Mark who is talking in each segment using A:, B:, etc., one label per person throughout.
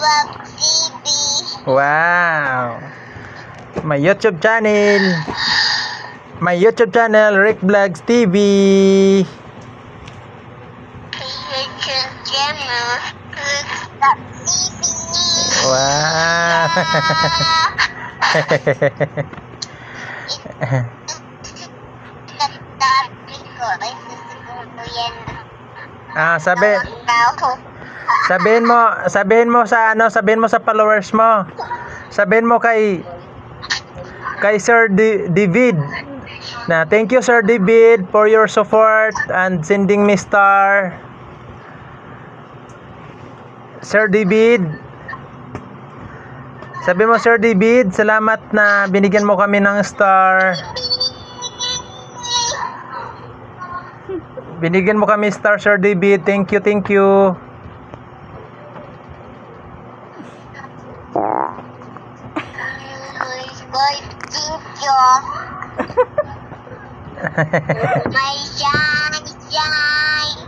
A: Vlog TV.
B: Wow. May YouTube channel. May YouTube channel, Rick Vlogs TV.
A: YouTube channel, Rick Vlogs TV.
B: Wow. Sabihin mo sa followers mo. Sabihin mo kay Sir David na thank you Sir David for your support and sending me star. Sir David, sabi mo Sir David, salamat na binigyan mo kami ng star. Binigyan mo kami star, Sir David. Thank you, thank you.
A: My shine, shine.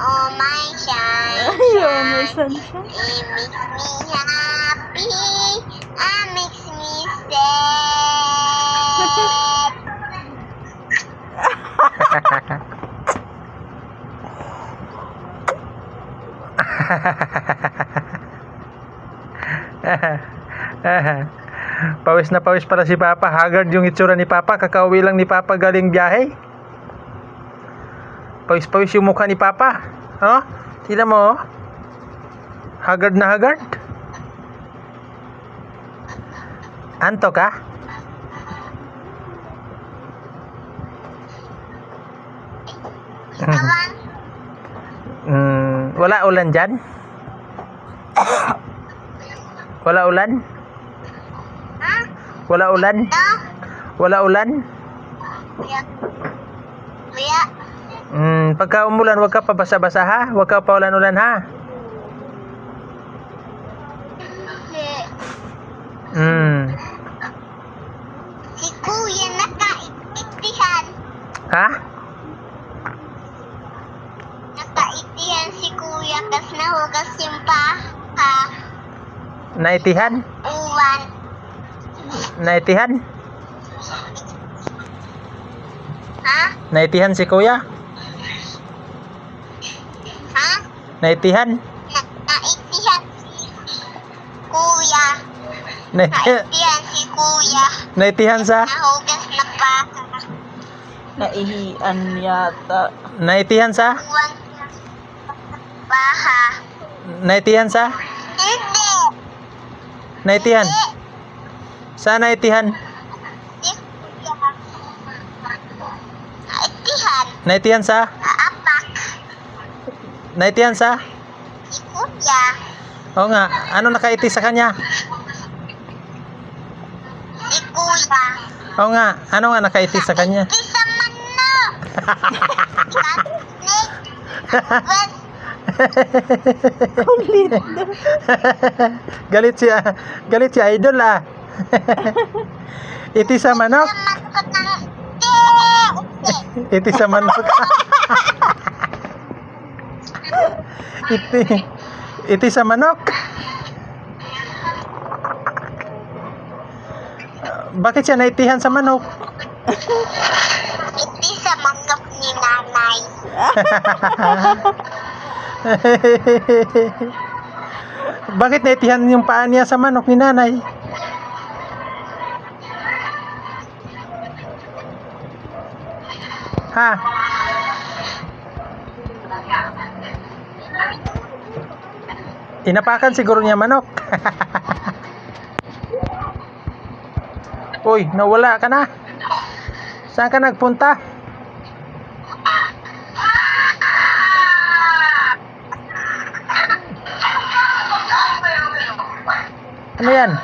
A: Oh my shine,
C: Ayaw,
A: shine.
C: may sunshine.
A: It makes me happy. It makes me sad.
B: Pawis na pawis para si Papa. Haggard yung itsura ni Papa. Kakauwi lang ni Papa galing biyahe. Pawis-pawis yung mukha ni Papa. Oh, tingnan mo. Oh. Haggard na haggard. Anto ka? Wala ulan dyan? Wala ulan? Wala ulan?
A: No?
B: Wala ulan?
A: Kuya.
B: Pagka umulan, wag ka pa basa-basa ha? Wag ka pa ulan-ulan ha?
A: Si Kuya nakaitihan.
B: Ha?
A: Nakaitihan si Kuya kas nahugas yung paha.
B: Naitihan?
A: Uwan.
B: Naitihan?
A: Ha?
B: Naitihan si Kuya?
A: Ha?
B: Naitihan?
A: Naitihan si Kuya. Naitihan si Kuya.
B: Naitihan sa?
A: Nahugas na paha.
C: Naihian yata.
B: Naitihan sa?
A: Uwan paha.
B: Naitihan sa?
A: Hindi.
B: Naitihan? Sa naitihan?
A: Si Kuya. Naitihan.
B: Naitihan sa?
A: Apak.
B: Naitihan sa?
A: Si Kuya.
B: Oo nga. Ano nakaiti sa kanya?
A: Si Kuya.
B: Oo nga. Ano nga nakaiti sa kanya?
A: Di sa manok. But
C: Kulit na.
B: Galit si Idol ah. Iti sa manok.
A: masukot ng
B: Iti sa manok. Iti sa manok. Bakit siya naitihan sa manok?
A: Iti sa manok ni nanay.
B: Bakit naitihan yung paa niya sa manok ni nanay? Ha? Inapakan siguro niya manok. Uy, nawala ka na. Saan ka nagpunta? Ano yan?